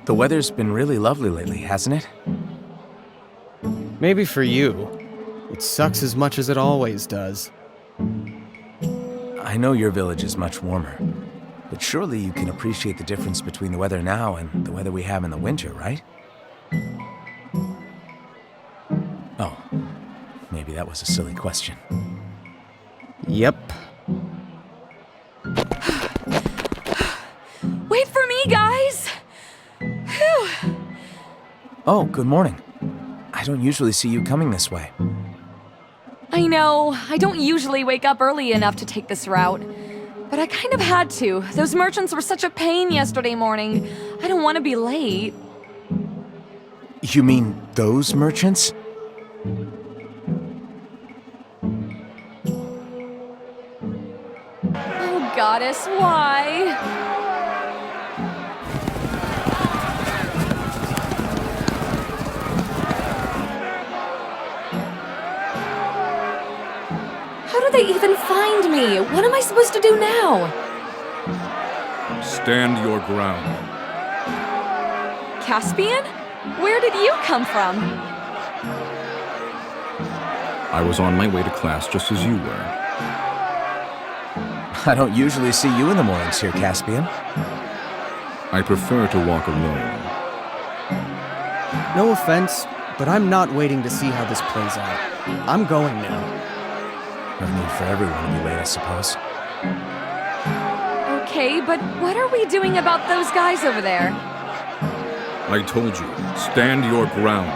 The weather's been really lovely lately, hasn't it? Maybe for you. It sucks as much as it always does. I know your village is much warmer, but surely you can appreciate the difference between the weather now and the weather we have in the winter, right? Oh, maybe that was a silly question. Yep. Wait for me, guys! Phew. Oh, good morning. I don't usually see you coming this way. I know, I don't usually wake up early enough to take this route. But I kind of had to. Those merchants were such a pain yesterday morning. I don't want to be late. You mean those merchants? Oh, goddess, why? How do they even find me? What am I supposed to do now? Stand your ground. Caspian? Where did you come from? I was on my way to class just as you were. I don't usually see you in the mornings here, Caspian. I prefer to walk alone. No offense, but I'm not waiting to see how this plays out. I'm going now. No need for everyone to be late, I suppose. Okay, but what are we doing about those guys over there? I told you, stand your ground.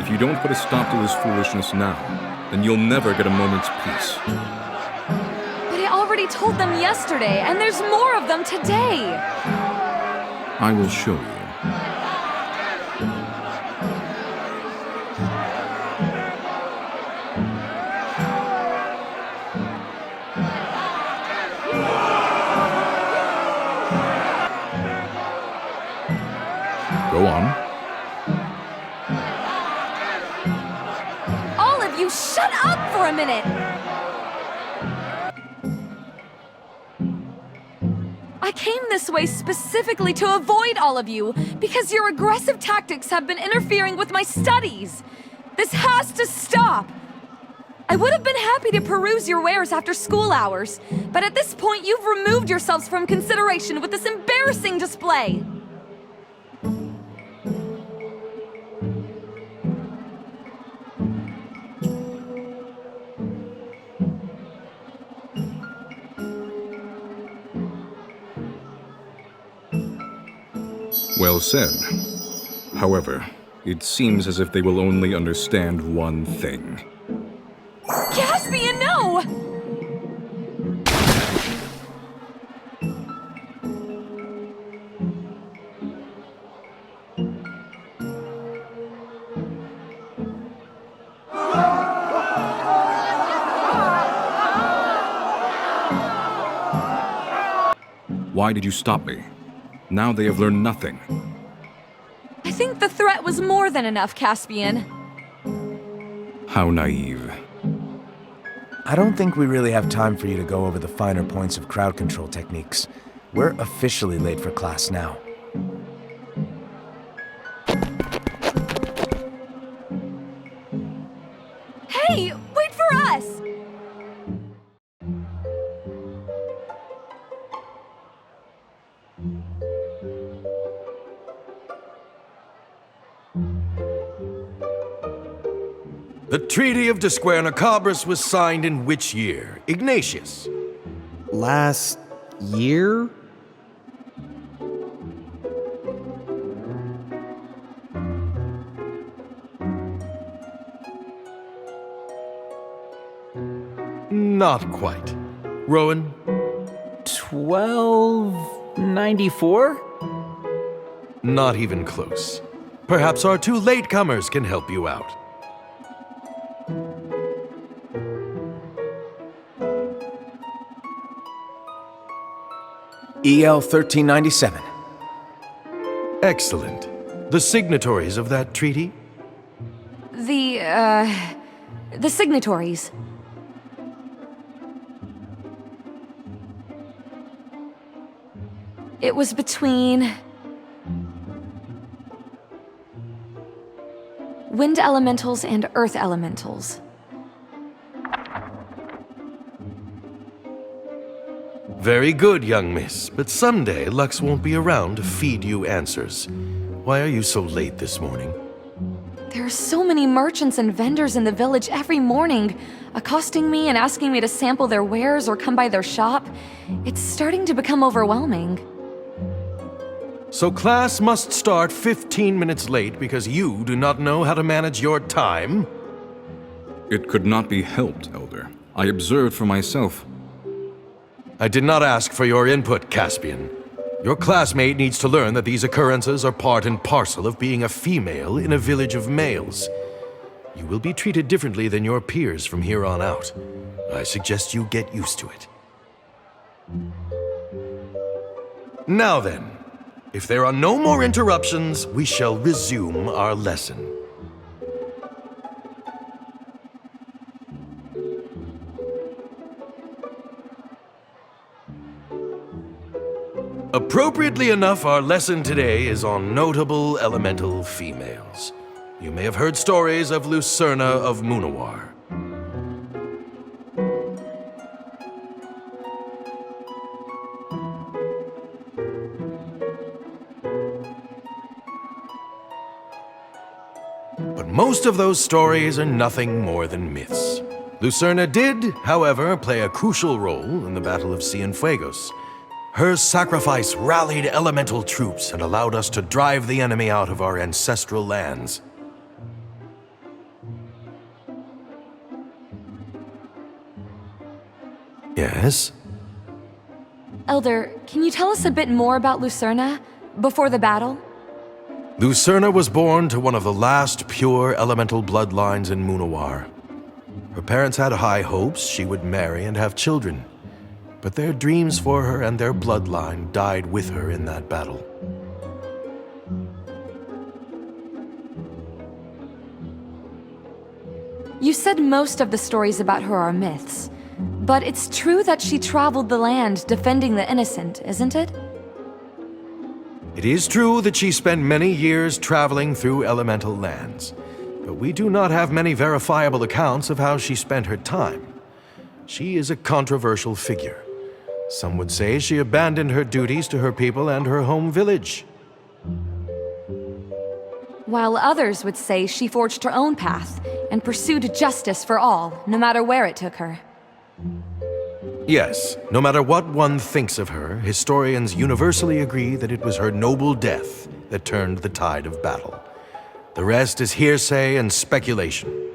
If you don't put a stop to this foolishness now, then you'll never get a moment's peace. But I already told them yesterday, and there's more of them today! I will show you. Go on. All of you, shut up for a minute! I came this way specifically to avoid all of you, because your aggressive tactics have been interfering with my studies. This has to stop! I would have been happy to peruse your wares after school hours, but at this point you've removed yourselves from consideration with this embarrassing display. Well said. However, it seems as if they will only understand one thing. Caspian, no! Why did you stop me? Now they have learned nothing. I think the threat was more than enough, Caspian. How naive. I don't think we really have time for you to go over the finer points of crowd control techniques. We're officially late for class now. Hey, wait for us! The Treaty of Desquernacabras was signed in which year? Ignatius? Last year? Not quite. Rowan? 1294? Not even close. Perhaps our two latecomers can help you out. EL 1397. Excellent. The signatories of that treaty? The signatories. It was between Wind elementals and earth elementals. Very good, young miss, but someday Lux won't be around to feed you answers. Why are you so late this morning? There are so many merchants and vendors in the village every morning, accosting me and asking me to sample their wares or come by their shop. It's starting to become overwhelming. So class must start 15 minutes late because you do not know how to manage your time? It could not be helped, Elder. I observed for myself. I did not ask for your input, Caspian. Your classmate needs to learn that these occurrences are part and parcel of being a female in a village of males. You will be treated differently than your peers from here on out. I suggest you get used to it. Now then, if there are no more interruptions, we shall resume our lesson. Appropriately enough, our lesson today is on notable elemental females. You may have heard stories of Lucerna of Munawar. But most of those stories are nothing more than myths. Lucerna did, however, play a crucial role in the Battle of Cienfuegos. Her sacrifice rallied elemental troops and allowed us to drive the enemy out of our ancestral lands. Yes? Elder, can you tell us a bit more about Lucerna before the battle? Lucerna was born to one of the last pure elemental bloodlines in Munawar. Her parents had high hopes she would marry and have children, but their dreams for her and their bloodline died with her in that battle. You said most of the stories about her are myths, but it's true that she traveled the land defending the innocent, isn't it? It is true that she spent many years traveling through elemental lands, but we do not have many verifiable accounts of how she spent her time. She is a controversial figure. Some would say she abandoned her duties to her people and her home village, while others would say she forged her own path and pursued justice for all, no matter where it took her. Yes, no matter what one thinks of her, historians universally agree that it was her noble death that turned the tide of battle. The rest is hearsay and speculation.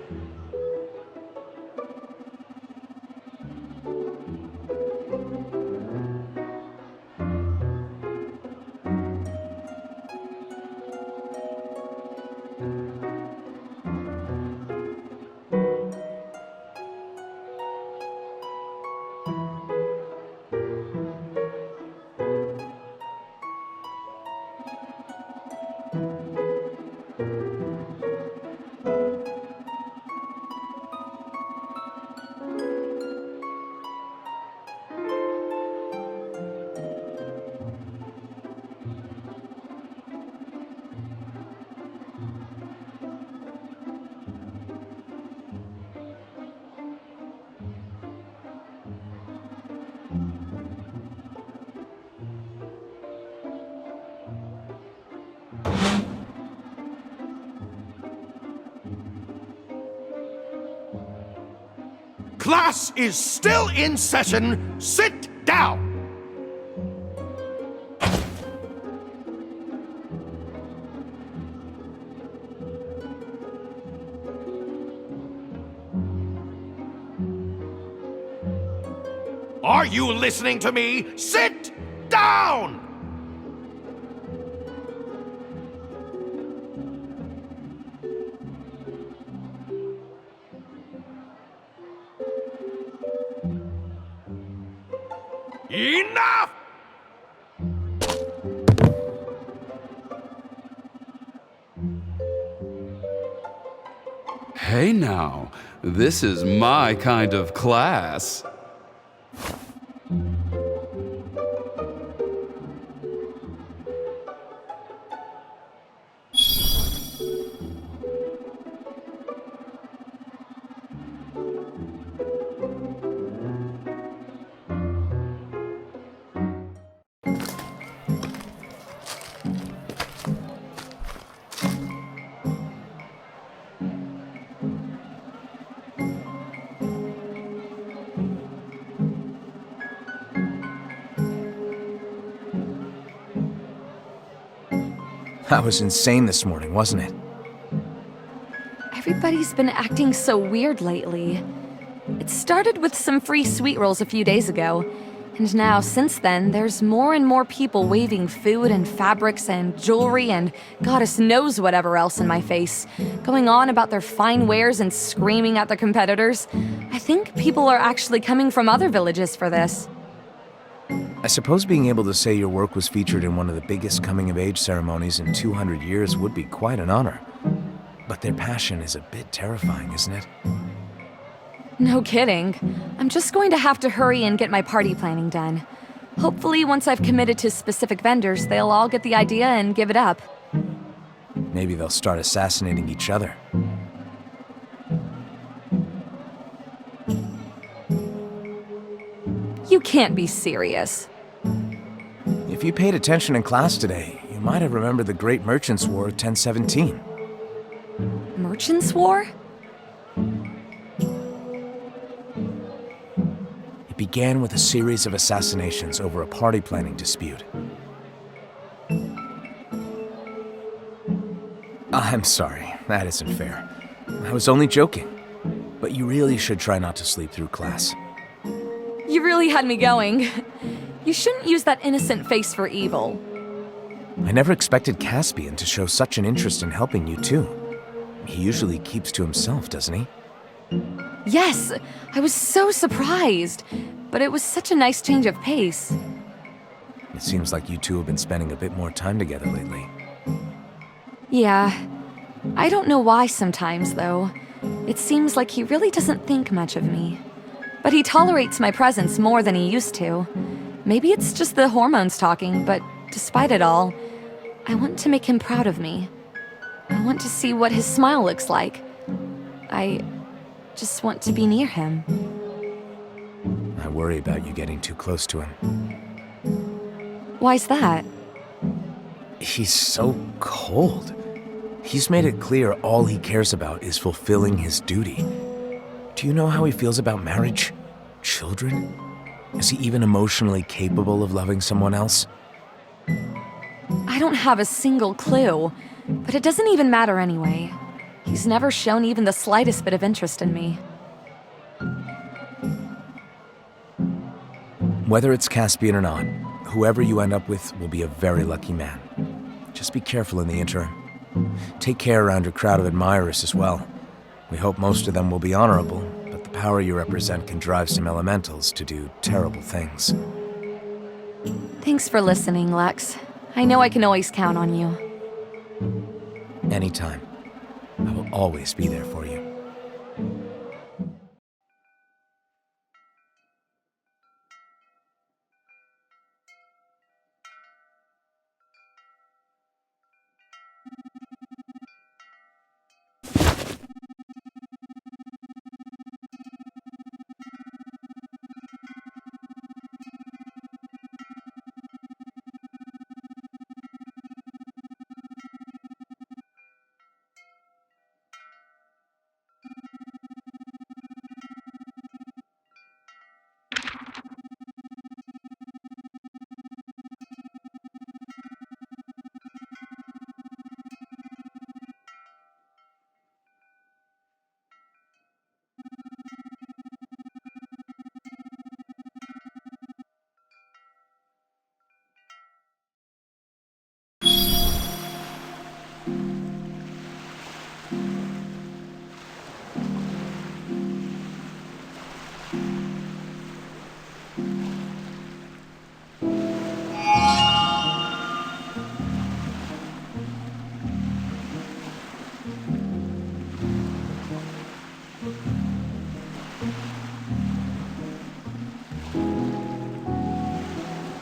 Class is still in session. Sit down. Are you listening to me? Sit down! Enough! Hey now, this is my kind of class. That was insane this morning, wasn't it? Everybody's been acting so weird lately. It started with some free sweet rolls a few days ago, and now, since then, there's more and more people waving food and fabrics and jewelry and goddess knows whatever else in my face, going on about their fine wares and screaming at their competitors. I think people are actually coming from other villages for this. I suppose being able to say your work was featured in one of the biggest coming-of-age ceremonies in 200 years would be quite an honor. But their passion is a bit terrifying, isn't it? No kidding. I'm just going to have to hurry and get my party planning done. Hopefully, once I've committed to specific vendors, they'll all get the idea and give it up. Maybe they'll start assassinating each other. You can't be serious. If you paid attention in class today, you might have remembered the Great Merchants' War of 1017. Merchants' War? It began with a series of assassinations over a party planning dispute. I'm sorry, that isn't fair. I was only joking. But you really should try not to sleep through class. You really had me going. You shouldn't use that innocent face for evil. I never expected Caspian to show such an interest in helping you, too. He usually keeps to himself, doesn't he? Yes, I was so surprised. But it was such a nice change of pace. It seems like you two have been spending a bit more time together lately. Yeah. I don't know why sometimes, though. It seems like he really doesn't think much of me. But he tolerates my presence more than he used to. Maybe it's just the hormones talking, but despite it all, I want to make him proud of me. I want to see what his smile looks like. I just want to be near him. I worry about you getting too close to him. Why's that? He's so cold. He's made it clear all he cares about is fulfilling his duty. Do you know how he feels about marriage? Children? Is he even emotionally capable of loving someone else? I don't have a single clue, but it doesn't even matter anyway. He's never shown even the slightest bit of interest in me. Whether it's Caspian or not, whoever you end up with will be a very lucky man. Just be careful in the interim. Take care around your crowd of admirers as well. We hope most of them will be honorable, but the power you represent can drive some elementals to do terrible things. Thanks for listening, Lex. I know I can always count on you. Anytime. I will always be there for you.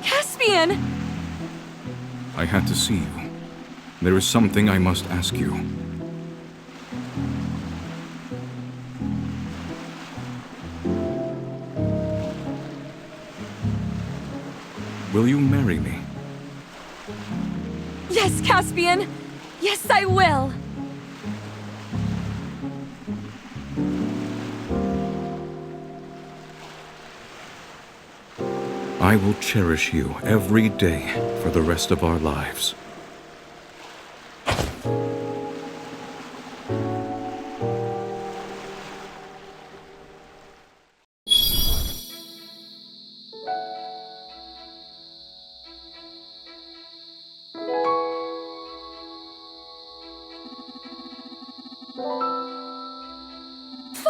Caspian! I had to see you. There is something I must ask you. Will you marry me? Yes, Caspian! Yes, I will! I will cherish you every day for the rest of our lives.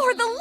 For the